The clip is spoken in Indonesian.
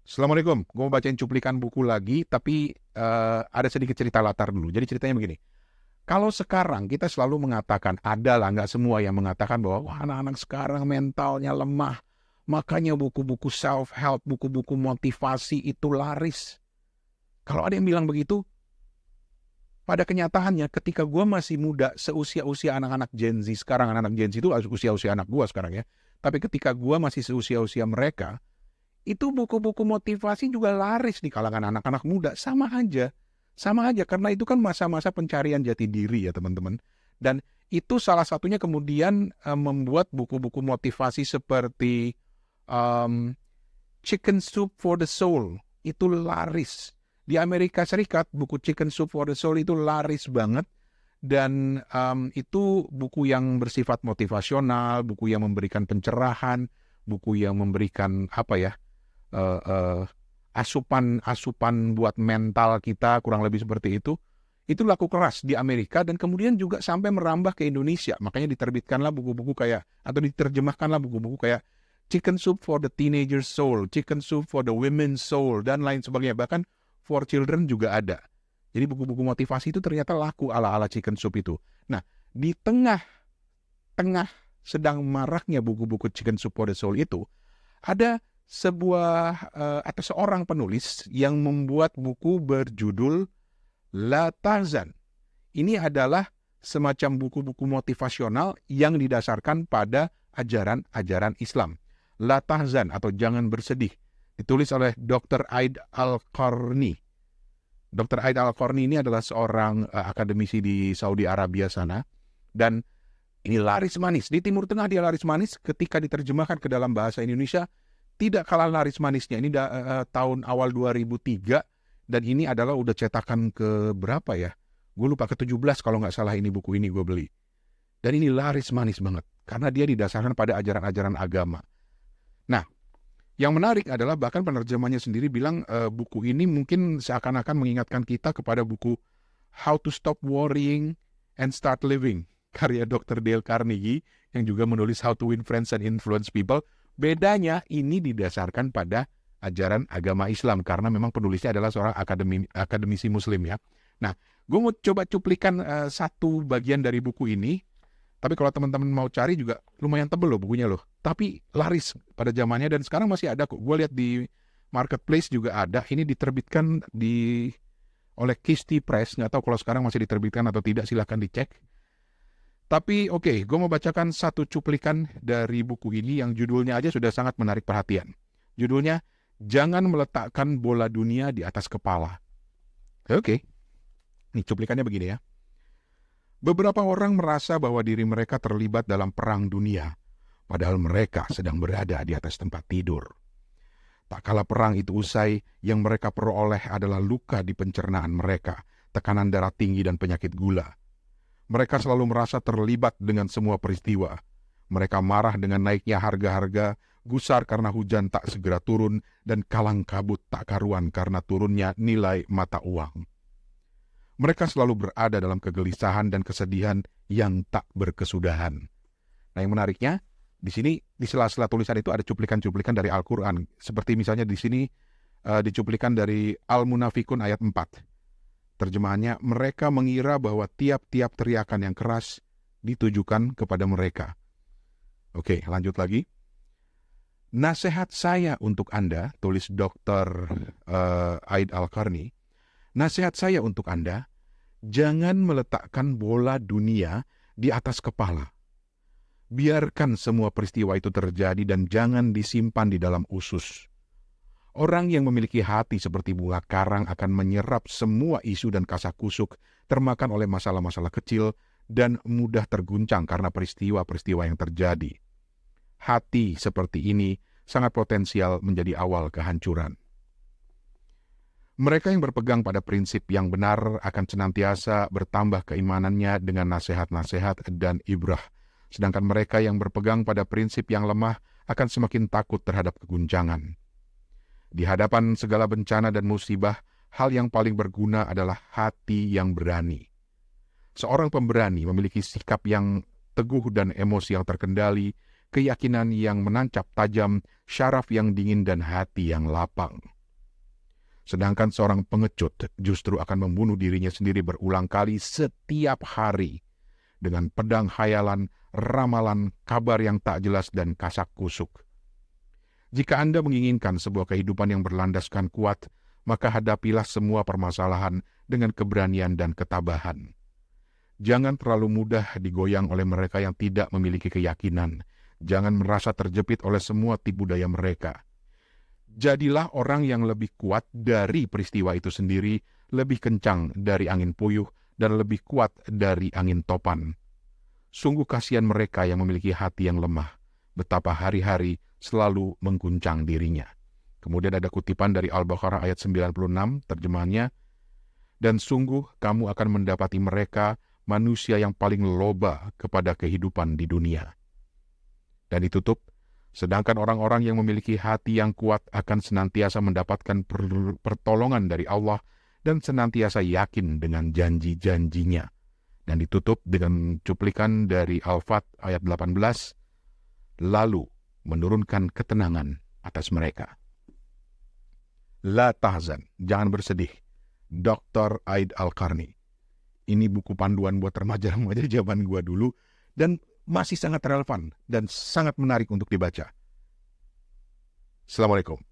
Assalamualaikum, gue mau bacain cuplikan buku lagi, tapi ada sedikit cerita latar dulu. Jadi ceritanya begini, kalau sekarang kita selalu mengatakan, ada lah, nggak semua yang mengatakan bahwa wah, anak-anak sekarang mentalnya lemah, makanya buku-buku self-help, buku-buku motivasi itu laris. Kalau ada yang bilang begitu, pada kenyataannya ketika gue masih muda, seusia-usia anak-anak Gen Z sekarang, anak-anak Gen Z itu usia-usia anak gue sekarang ya, tapi ketika gue masih seusia-usia mereka, itu buku-buku motivasi juga laris di kalangan anak-anak muda. Sama aja karena itu kan masa-masa pencarian jati diri ya teman-teman. Dan itu salah satunya kemudian membuat buku-buku motivasi seperti um, Chicken Soup for the Soul itu laris. Di Amerika Serikat buku Chicken Soup for the Soul itu laris banget. Dan itu buku yang bersifat motivasional, buku yang memberikan pencerahan, buku yang memberikan uh, uh, asupan buat mental kita, kurang lebih seperti itu laku keras di Amerika dan kemudian juga sampai merambah ke Indonesia. Makanya diterbitkanlah buku-buku kayak, atau diterjemahkanlah buku-buku kayak Chicken Soup for the Teenager Soul, Chicken Soup for the Women's Soul, dan lain sebagainya. Bahkan for Children juga ada. Jadi buku-buku motivasi itu ternyata laku ala-ala Chicken Soup itu. Nah, di tengah sedang maraknya buku-buku Chicken Soup for the Soul itu, ada atau seorang penulis yang membuat buku berjudul La Tahzan. Ini adalah semacam buku-buku motivasional yang didasarkan pada ajaran-ajaran Islam. La Tahzan atau Jangan Bersedih, ditulis oleh Dr. Aid Al-Qarni. Dr. Aid Al-Qarni ini adalah seorang akademisi di Saudi Arabia sana, dan ini laris manis. Di Timur Tengah dia laris manis, ketika diterjemahkan ke dalam bahasa Indonesia tidak kalah laris manisnya. Ini tahun awal 2003, dan ini adalah udah cetakan ke berapa ya? Gue lupa, ke-17 kalau nggak salah ini buku ini gue beli. Dan ini laris manis banget, karena dia didasarkan pada ajaran-ajaran agama. Nah, yang menarik adalah bahkan penerjemahnya sendiri bilang buku ini mungkin seakan-akan mengingatkan kita kepada buku How to Stop Worrying and Start Living, karya Dr. Dale Carnegie, yang juga menulis How to Win Friends and Influence People. Bedanya ini didasarkan pada ajaran agama Islam, karena memang penulisnya adalah seorang akademisi muslim ya. Nah, gue mau coba cuplikan satu bagian dari buku ini. Tapi kalau teman-teman mau cari juga lumayan tebel loh bukunya loh. Tapi laris pada zamannya dan sekarang masih ada kok. Gue lihat di marketplace juga ada. Ini diterbitkan oleh Kisti Press. Nggak tahu kalau sekarang masih diterbitkan atau tidak, silahkan dicek. Tapi oke, gue mau bacakan satu cuplikan dari buku ini yang judulnya aja sudah sangat menarik perhatian. Judulnya, Jangan Meletakkan Bola Dunia di Atas Kepala. Oke, ini cuplikannya begini ya. Beberapa orang merasa bahwa diri mereka terlibat dalam perang dunia, padahal mereka sedang berada di atas tempat tidur. Tak kala perang itu usai, yang mereka peroleh adalah luka di pencernaan mereka, tekanan darah tinggi dan penyakit gula. Mereka selalu merasa terlibat dengan semua peristiwa. Mereka marah dengan naiknya harga-harga, gusar karena hujan tak segera turun, dan kalang kabut tak karuan karena turunnya nilai mata uang. Mereka selalu berada dalam kegelisahan dan kesedihan yang tak berkesudahan. Nah, yang menariknya, di sini di sela-sela tulisan itu ada cuplikan-cuplikan dari Al-Quran. Seperti misalnya di sini dicuplikan dari Al-Munafikun ayat 4. Terjemahannya, mereka mengira bahwa tiap-tiap teriakan yang keras ditujukan kepada mereka. Oke, lanjut lagi. Nasihat saya untuk Anda, tulis Dr. Aid Al-Qarni, nasihat saya untuk Anda, jangan meletakkan bola dunia di atas kepala. Biarkan semua peristiwa itu terjadi dan jangan disimpan di dalam usus. Orang yang memiliki hati seperti bunga karang akan menyerap semua isu dan kasakusuk, termakan oleh masalah-masalah kecil dan mudah terguncang karena peristiwa-peristiwa yang terjadi. Hati seperti ini sangat potensial menjadi awal kehancuran. Mereka yang berpegang pada prinsip yang benar akan senantiasa bertambah keimanannya dengan nasihat-nasihat dan ibrah. Sedangkan mereka yang berpegang pada prinsip yang lemah akan semakin takut terhadap keguncangan. Di hadapan segala bencana dan musibah, hal yang paling berguna adalah hati yang berani. Seorang pemberani memiliki sikap yang teguh dan emosi yang terkendali, keyakinan yang menancap tajam, syaraf yang dingin dan hati yang lapang. Sedangkan seorang pengecut justru akan membunuh dirinya sendiri berulang kali setiap hari dengan pedang khayalan, ramalan, kabar yang tak jelas dan kasak kusuk. Jika Anda menginginkan sebuah kehidupan yang berlandaskan kuat, maka hadapilah semua permasalahan dengan keberanian dan ketabahan. Jangan terlalu mudah digoyang oleh mereka yang tidak memiliki keyakinan. Jangan merasa terjepit oleh semua tipu daya mereka. Jadilah orang yang lebih kuat dari peristiwa itu sendiri, lebih kencang dari angin puyuh, dan lebih kuat dari angin topan. Sungguh kasihan mereka yang memiliki hati yang lemah, betapa hari-hari selalu mengguncang dirinya. Kemudian ada kutipan dari Al-Baqarah ayat 96, terjemahannya, dan sungguh kamu akan mendapati mereka manusia yang paling loba kepada kehidupan di dunia. Dan ditutup, sedangkan orang-orang yang memiliki hati yang kuat akan senantiasa mendapatkan pertolongan dari Allah dan senantiasa yakin dengan janji-janjinya. Dan ditutup dengan cuplikan dari Al-Fat ayat 18, lalu menurunkan ketenangan atas mereka. La tahzan, jangan bersedih. Dr. Aid Al-Qarni. Ini buku panduan buat remaja-remaja zaman gua dulu dan masih sangat relevan dan sangat menarik untuk dibaca. Assalamualaikum.